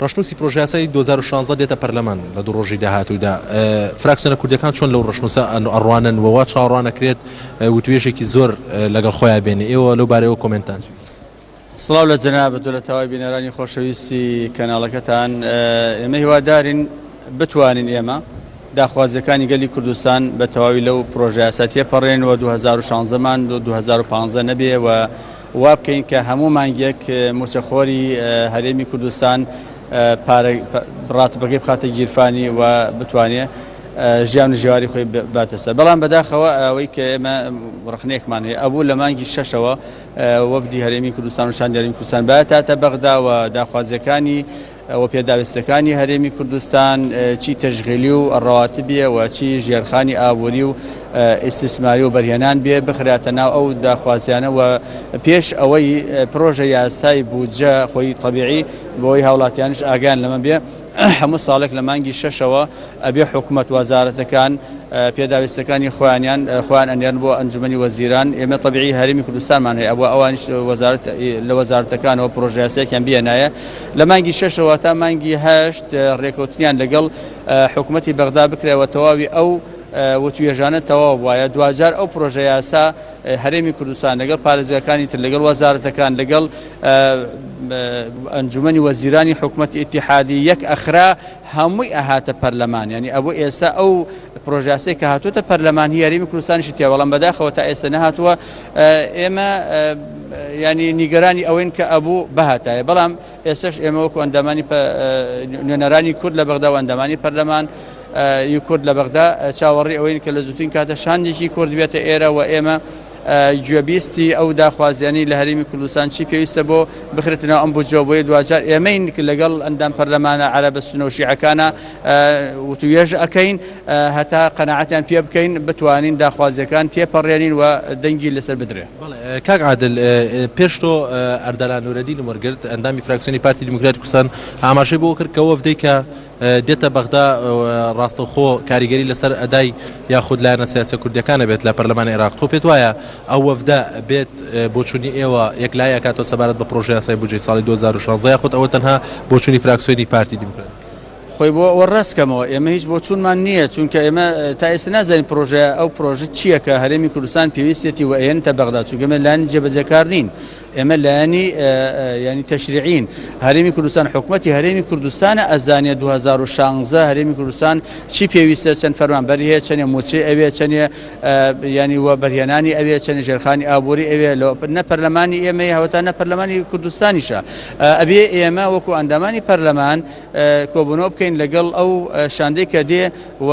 ڕشنووسی پرۆژه یاسای 2016 دێتە پەرلەمان لە دوو ڕۆژی داهاتوودا فراکسیۆنە کوردەکان چۆن لەو ڕشنووسە ئەڕوانن وەوا چاوەڕوانەکرێت وتوێژێکی زۆر لەگەڵ خۆیان بێنێ ئێوە لەو بارەیەوە کۆمنتان. سڵاو لە جەنابەت و لە تەواوی بینەرانی خۆشەویستی کەناڵەکەتان ئێمە هیوادارین بتوانین ئێمە داخوازیەکانی گەلی کوردستان بە تەواوی لەو پرۆژە یاسا تێپەڕێنەوە 2016مان 2015 نەبێ و وا بکەین کە هەموو مانگیەک موچەخۆری هەرێمی کوردستان ڕاتبەکەی بخاتە گیرفانی و بتوانێت ژیان و ژێواری خۆی باتە سەر. بەڵام بەداخەوە ئەوەی کە ئێمە ڕخنەیەکمان هەیە ئەبوو لە مانگی شەشەوە وەفدی هەرێمی کوردستان و شاندی هەرێمی کوردستان باتاتە بەغدا و داخوازیەکانی و پێداویستەکانی هەرێمی کوردستان چی تەشغیلی و ڕەواتبیە و چی ژێرخانی ئابووری و ئیستیسماری و بەرهێنان بێ بخراتە ناو ئەو داخوازیانە و پێش ئەوەی پرۆژە یاسای بودجە خۆی طبیعی بۆی هاوڵاتیانش ئاگیان لەمە بێ هەموو ساڵێک لە مانگی شەشەوە ئەبێ حکوومەت وەزارەتەکان پێداویستەکانی خۆیان ئەنێرن بۆ ئەنجومەنی وەزیران. ئێمە طبیعی هەرێمی کوردستانمان هەیە ئەوە ئەوانیش لە وەزارەتەکانەوە پرۆژە یاسایەکیان بێنایە. لە مانگی شەشەوە تا مانگی هەشت ڕێکەوتنیان لەگەڵ حکوومەتی بەغدا بکرێەوە تەواوی ئەو وتوێژانە تەواو وایە دوجار ئەو پرۆژە یاسا هەرێمی کوردستان لەگەڵ پارێزگاکانی تر لەگەڵ وەزارەتەکان لەگەڵ ئەنجومەنی وەزیرانی حکوومەتی ئیتیحادی یەک ئەخرا هەمووی ئەهاتە پەرلەمان. ینی ئەبوو ئێستا ئەو پرۆژە یاسای کە هاتووەتە پەرلەمان هی هەرێمی کوردستانیشی تیا بەڵام بەداخەوە تا ئێستا نەهاتووە. ئێمە ینی نیگەرانی ئەوەین کە ئەبوو بەهاتایە بەڵام ئێستش ئێمە وەکو ئەندامانی نوێنەرانی کورد لە بەغدا و ئەندامانی پەرلەمان کورد لە بەغدا چاوەڕی ئەوەین کە لە زووترین کاتە شاندێکی کورد بێتە ئێرە و ئێمە گوێبیستی ئەو داخوازیانی لە هەرێمی کوردستان چی پێویستە بۆ بخرێتنەوە ئەم بودجە بۆیە دوجار ئێمەین لەگەڵ ئەندام پەرلەمانە عەرەبە سونە و شیعەکانە وتوێژ ئەکەین هەتا قەناعەتیان پێ بکەین بتوانین داخوازیەکان تێپەڕێنین و دەنگی لەسەر بدرێ. کاک عادل پێش تۆ ئەردەلان نورەدین وەرگرت ئەندامی فراکسیۆنی پارتی دیموکراتی کوردستان ئاماژەی بۆ کرد کە وەفدەی کە دێتە بەغدا ڕاستەوخۆ کاریگەری لەسەر ئەدای یاخود لایەنە سیاسە کوردیەکانە بێت لە پەرلەمانی عێراق. تۆ پێت وایە ئەو وەفدە بێت بۆچوونی ئێوە یەکلای ئەکاتەوە سەبارەت بە پرۆژە یاسای بودجەی ساڵی 2016 یاخود ئەوە تەنها بۆچوونی فراکسیۆنی پارتی دیموکراتی؟ خۆی بۆ ئەوە ڕاستکەمەوە ئێمە هیچ بۆچوونمان نییە چونکە ئێمە تا ئێستا نازانین پرۆژە ئەو پرۆژە چییە کە هەرێمی کوردستان پێویستێتی و ئێنتە بەغدا چونکە ئێمە لایەنی جێبەجێکار نین. ئێمە لایەنی ینی تەشریعین. هەرێمی کوردستان حکوومەتی هەرێمی کوردستانە ئەزانێ 2016 هەرێمی کوردستان چی پێویستە چەند فەرمانبەری هەیە چەندێ موچێ ئەوێ چەندێ ینی وە بەرهێنانی ئەوێ چەند ژێرخانی ئابووری ئەوێ نە پەرلەمانی ئێمە هەوتا نە پەرلەمانی کوردستانیشە ئەبێ ئێمە وەکو ئەندامانی پەرلەمان کۆبوونەوە بکەین لەگەڵ ئەو شاندەی کە دێ و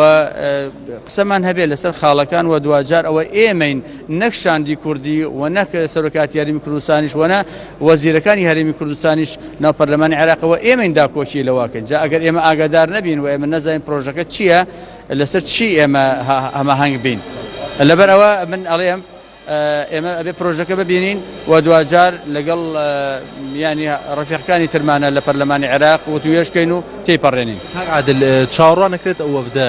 قسەمان هەبێ لەسەر خاڵەکان و دوجار ئەوە ئێمەین نەک شاندی کوردی و نەک سەرۆکاتی هەرێمی کوردستانیش وەنە وەزیرەکانی هەرێمی کوردستانیش ناو پەرلەمانی عێراقەوە ئێمەین داکۆکی لەواکەین. جا ئەگەر ئێمە ئاگادار نەبین و ئێمە نەزانین پرۆژەکە چییە لەسەر چی ئێمە هەماهەنگ بین لەبەر ئەوە من ئەڵێم ئێمە ئەبێ پرۆژەکە ببینین و دوجار لەگەڵ ینی ڕەفیقەکانی ترمانە لە پەرلەمانی عێراق وتوێژکەین و تێپەڕێنین. عادل چاوەڕوان نەکرێت ئەو وەفدە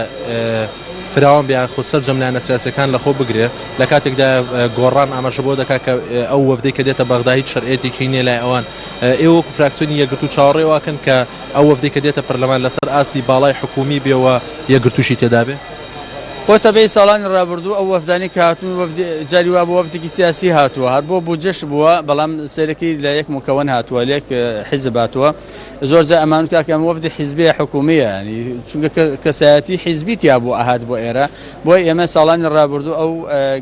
فراوان بیان خۆ سەرجەم لایەنە سیاسیەکان لەخۆ بگرێ لە کاتێکدا گۆڕان ئاماژە بۆ دەکات کە ئەو وەفدەی کە دێتە بەغدا هیچ شەرعێتێکی نییە لای ئەوان ئێوە وەکو فراکسیۆنی یەکگرتو و چاوەڕێواکەن کە ئەو وەفدەی کە دێتە پەرلەمان لەسەر ئاستی باڵای حکومی بێەوە یەکگرتوشی تێدا بێ؟ خۆتە بەی ساڵانی ڕابردوو ئەو وەفدانی کە هاتوون جاری وا بۆ وەفدێکی سیاسی هاتووە هەر بۆ بودجەش بووە بەڵام سەرەکی لە یەک مکەون هاتووە لێک حیزب هاتووە زۆرجار ئەمان کاکەم وەفدی حیزبیە حکومیە ینی چونکە کەسایەتی حیزبیتیا بۆ ئاهات بۆ ئێرە بۆی ئێمە ساڵانی ڕابردوو ئەو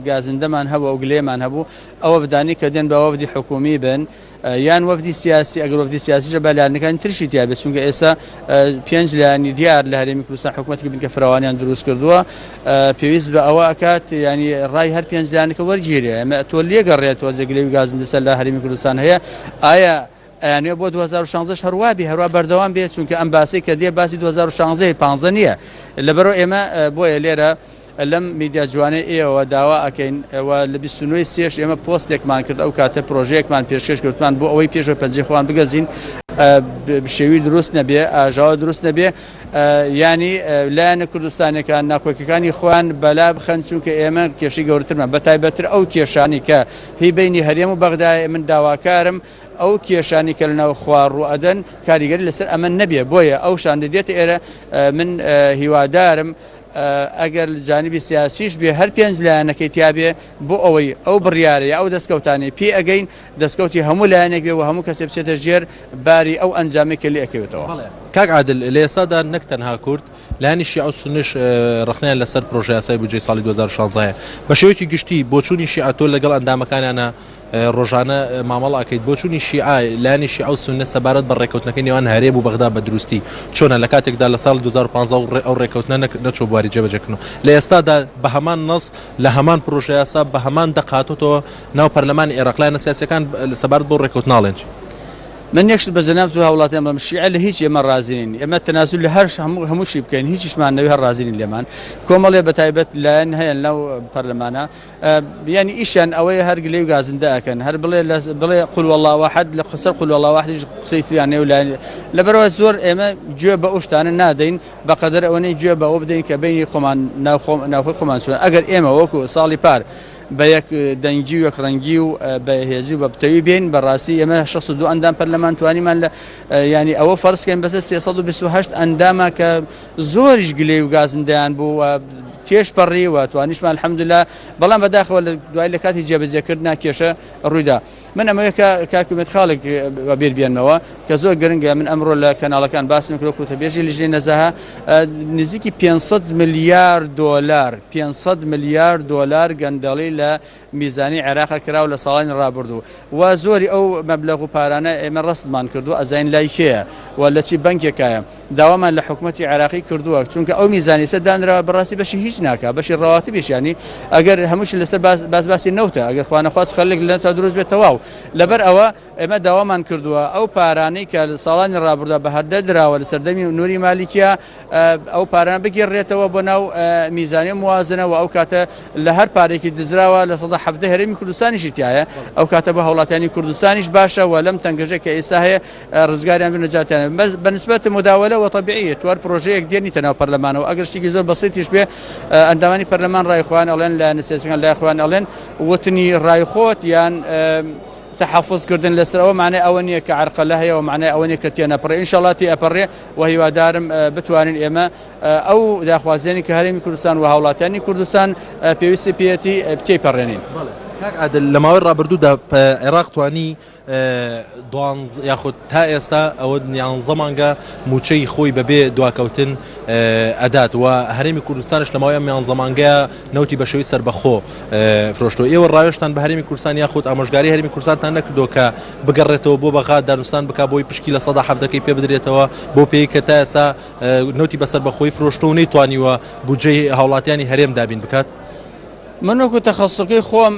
گازندەمان هەبوو ئەو گلێمان هەبوو ئەو وەفدانی کە دێن بە وەفدی حکومی بن یان وەفدی سیاسی ئەگەر وەفدی سیاسیش بە لایەنەکانی ترشی تیا بێت چونکە ئێستا 5 لایەنی دیار لە هەرێمی کوردستان حکوومەتێکی بن کە فراوانیان دروست کردووە پێویست بە ئەوە ئەکات ینی ڕای هەر 5 لایەنەکە وەرگیرێ ئەمە تۆ لێگەڕێتەوە جێگلەی گازندە سەر لە هەرێمی کوردستان هەیە ئایا ئەیانوێ بۆ 2016 هەروابی هەروە بەردەوام بێت چونکە ئەم باسی کە دێ باسی 2016 15 نییە لەبەرەوە ئێمە بۆیە لێرە لەم میدیا جوانەی ئێوە داوا ئەکەین لە 29 سێش ئێمە پۆستێکمان کرد ئەو کاتە پرۆژەیەکمان پێشکەش کردمان بۆ ئەوەی پێشەوە پەنجەی خۆیان بگەزین شێوی دروست نەبێ ئاژاوە دروست نەبێ ینی لایەنە کوردستانەکان ناکۆکیەکانی خۆیان بەلا بخەن چونکە ئێمە کێشەی گەورەترمان بەتایبەتر ئەو کێشانی کە هی بینی هەرێم و بەغدای من داواکارم ئەو کێشانی کە لەناو خوار ڕوئەدەن کاریگەری لەسەر ئەمە نەبێ بۆیە ئەو شان دەدێت ئێرە من هیوادارم ئەگەر جانبی سیاسیش بێ هەر پێنج لایەنەکەی تیابێ بۆ ئەوەی ئەو بڕیارە ئەو دەستکەوتانی پێ ئەگەین دەستکەوتی هەموو لایەنێک بێ و هەموو کەسێ بچێتە ژێر باری ئەو ئەنجامێکە لێ ئەکەوێتەوە. کاک عادل لە ئێستادا نەک تەنها کورد لایەنی شیعە و سونیش ڕخنیان لەسەر پرۆژە یاسای بودجەی ساڵی 2016 بە شێوەیەکی گشتی بۆچوونی شیعە تۆ لەگەڵ ئەندامەکانیانە ڕۆژانە مامەڵ ئەکەیت بۆچوونی شیعە لایەنی شیعە و سونە سەبارەت بە ڕێکەوتنەکەی نێوان هەرێم و بەغدا بە دروستی چۆنە لە کاتێکدا لە ساڵ 2015 ئەو ڕێکەوتنە نەچوو بواری جێبەجێکردنەوە لە ئێستادا بە هەمان نەس لە هەمان پرۆژە یاسا بە هەمان دەقاتەوە ناو پەرلەمانی عێراق لایەنە سیاسیەکان سەبارەت بۆ ڕێکەوتناڵێن. من یەکشت بە جەناب تو هاوڵاتیان بڵم شیعە لە هیچ ئێمە ڕازین ئێمە تەناسول لە هەر هەمووشی بکەین هیچیشمان نەوێ هەر ڕازین لێمان کۆمەڵێ بەتایبەت لایەن هەیە لەو پەرلەمانە ینی ئیشیان ئەوەیە هەر گلەی و گازندە ئەکەن هەر بڵێ قول والله واحد لە قسەر قول والله واحدیش قسەی تریانێ و لایەن لەبەرەوە زۆر ئێمە گوێ بە ئەو شتانە نادەین بەقەدەر ئەوەنەی گوێ بە ئەوە بدەین کە بینی خۆمان ناوخۆی خۆمان چۆن ئەگەر ئێمە وەکو ساڵی پار بە یەک دەنگی و یەکڕەنگی و بەهێزی و بە بتەوی بێن بەڕاستی ئێمە 62 ئەندام پەرلەمان توانیمان لە ینی ئەوە فەرزکەین بەسەر 328 ئەندامە کە زۆریش گلەی و گازندەیان بوو کێشپەڕی و توانیشمان الحەمدوللا بەڵام بەداخەوە لە دوای لە کاتی جێبەجێکردنا کێشە ڕوویدا. من ئەمەیە کاکومێت خاڵێک بیر بێنمەوە کە زۆر گرنگە من ئەمڕۆ لە کەناڵەکان باسم کرد کوتە بێژی لیژنەی نەزاها نزیکی 500 ملیار دۆلار 500 ملیار دۆلار گەندەڵی لە میزانی عێراق کراوە لە ساڵانی ڕابردوو و زۆری ئەو مەبلەغ و پارانە ئێمە ڕستمان کردو ئەزین لای کێیە و لە چی بەنکێکایە داوامان لە حکوومەتی عێراقی کردووە چونکە ئەو میزانی سە دانراوە بەڕاستی بەشی هیچ ناکە بەشی ڕەواتیبیش ینی ئەگەر هەمووشی لەسەر باسی نەوتە ئەگەر خوانەخواست خەلێک لە تا دروست بێتەوە لەبەر ئەوە ئێمە داوامان کردووە ئەو پارانەی کە ساڵانی ڕابردووە بە هەردە دراوە لە سەردەمی نووری مالیکیە ئەو پارانە بگێڕێتەوە بۆ ناو میزانی موازنە و ئەو کاتە لە هەر پارێکی دزراوە لە 17 هەرێمی کوردستانیشی تایە ئەو کاتە بە هەوڵاتیانی کوردستانیش باشە و لەم تەنگەژە کە ئێستا هەیە ڕزگاریان بنەجاتیان بەنسبەت مداولە و طبیعیە توار پرۆژەیەک دێنیتە ناو پەرلەمانەوە ئەگەر شتێکی زۆر بەسیتیش بێ ئەندامانی پەرلەمان ڕایخوان ئەڵێن لە نسێسەکان لایخوان ئەڵێن وتنی ڕایخۆت یان تحفظکردن لەسەرەوە معنای ئەوە نییە کە عرقەلە هەیە و معنای ئەوە نیە کە تێنەپڕێ ئینشاڵڵا تێئەپەڕێ و هیوادارم بتوانین ئێمە ئەو داخوازیانی کە هەرێمی کوردستان و هاوڵاتیانی کوردستان پێویستی پێەتی بتێپەڕێنین. لە ماوەی ڕابردوودا عێراق توانی یاخود تا ئێستا ئەوە نیانزە مانگە موچەی خۆی بەبێ دواکەوتن ئەدات و هەرێمی کوردستانش لە ماوەی ئەم مانگەیە نەوتی بە شێوەی سەربەخۆ فرۆشتەوە ئێوە ڕاوێشتان بە هەرێمی کوردستان یاخود ئامۆژگاری هەرێمی کوردستانتان نەکردو کە بگەڕێتەوە بۆ بەغا دانوستان بک بۆی پشکی لە 170ەکەی پێ بدرێتەوە بۆ پێی کە تا ئێستا نەوتی بە سەربەخۆی فرۆشتە و نەیتوانیوە بودجەی هاوڵاتیانی هەرێم دابین بکات. من وەکو تەخەسوسەکەی خۆم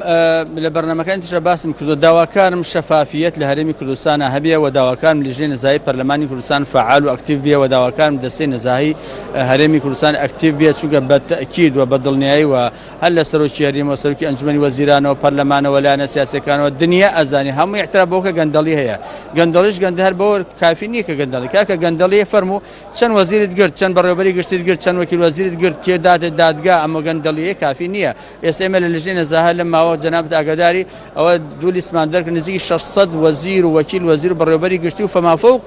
لە بەرنامەکانی ترە باسم کردو داواکارم شەفافیەت لە هەرێمی کوردستانە هەبێ و داواکارم لیژنەی نەزاهی پەرلەمانی کوردستان فعال و ئەکتیڤ بێ و داواکارم دەستەی نەزاهی هەرێمی کوردستان ئەکتیڤ بێت چونکە بە تەکید و بە دڵنیایی و هەر لە سەرۆکی هەرێمەوە سەرۆکی ئەنجومەنی وەزیرانەوە پەرلەمانەوە لایەنە سیاسیەکانەوە دنیا ئەزانی هەمووی احترام بەوە کە گەندەڵی هەیە گەندەڵیش گەندە هەر بەوە کافی نییە کە گەندەڵی کاکە گەندەڵی فەرموو چەند وەزیرت گرت چەند بەڕێوەبەری گشتیت گرت چەند وەکیل وەزیرت گرت کێ دادت دادگا ئەمە گەندەڵیە کافی نییە. ئێستا ئێمە لە لیژنەی نەزاها لە ماوە جەنابەت ئاگاداری ئەوە دوو لیستمان دەرکرد نزیکی 600 وەزیر و وەکیل وەزیر و بەڕێوەبەری گشتی و فەمافەوق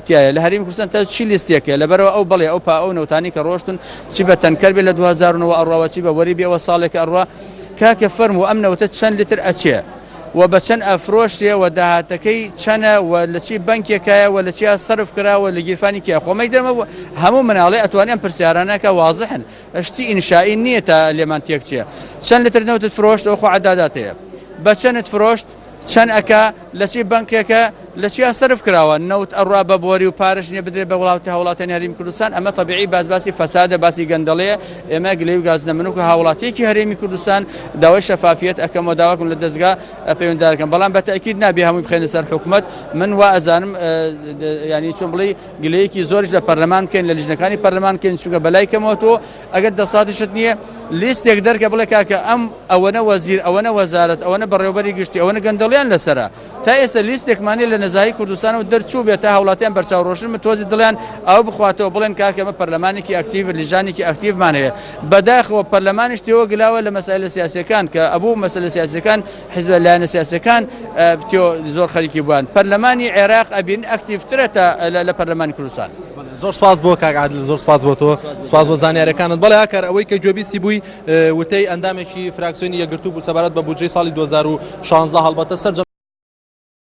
تایە لە هەرێمی کوردستان تا چی لیستێکە لەبەرەوە ئەو بەڵێ ئەو نەوتانی کە ڕۆشتن چی بە تەنکەر بێ لە 2009 ئەڕواوە چی بە وەری بێەوە ساڵێک ئەڕوا کاکە فەرموو ئەم نەوتە چەند لتر ئەچێ و بە چەند ئەفرۆشتێ و داهاتەکەی چەنە و لە چی بەنکێکایە و لە چیا سەرف کراوە لە گیرفانی کیا خۆمەی دەمە هەموو مناڵێ ئەتوانیان پرسیارانەکە وازحن شتی ئینشایی نییە تا لێمان تێک چیە چەند لتر نەوتت فرۆشت ئەو خۆ عەداداتەیە بە چەندت فرۆشت چەند ئەکا لە چی بەنکێکە لە چیا سەرف کراوە نەوت ئەڕوا بە بۆری و پارەش نییە بدرێت بە وڵاتی هاوڵاتیانی هەرێمی کوردستان ئەمە طبیعی باسی فەسادە باسی گەندەڵەیە ئێمە گلەی و گازنە منوکە هاوڵاتیەکی هەرێمی کوردستان داوای شەفافیەت ئەکەم و داواکەم لە دەستگا پەیوەنددارەکەم بەڵام بە تەکید نابێ هەمووی بخێنە سەر حکوومەت من وا ئەزانم ینی چۆن بڵێ گلەیەکی زۆرش لە پەرلەمان بکەین لە لیژنەکانی پەرلەمان بکەین چونکە بەلای کەمەوە تۆ ئەگەر دەساتشت نییە لیستێک دەرکە بڵێ کاکە ئەم ئەوەنە وەزیر ئەوەنە وەزارەت ئەوەنە بەڕێوەبەری گشتی ئەوەنە گەندەڵیان لەسرە تا ئێستا لیستێکمانی لە نەزاهی کوردستان و دەرچوو بێت تا هەوڵاتیان بەرچاوڕۆشن تۆزی دڵیان ئەو بخواتەوە بڵێن کاکە ئەمە پەرلەمانێکی ئەکتیڤ لیژانێکی ئەکتیڤمان هەیە بەداخەوە پەرلەمانیش تێوە گلاوە لە مەسائلە سیاسیەکان کە ئەبوو مەسەلە سیاسیەکان حیزب لایەنە سیاسیەکان زۆر خەریکی بووان پەرلەمانی عێراق ئەبین ئەکتیڤترە لە پەرلەمانی کوردستان زۆر سپاس بۆ کاک عادل زۆر سپاس بۆ تۆ سپاس بۆ زانیاریەکانت بەڵێ هاکار ئەوەی کە گوێبیستی بووی وتەی ئەندامێکی فراکسیۆنی یەکگرتوو بوو سەبارەت بە بودجەی ساڵی 2016 هەڵبەتە سەرجەم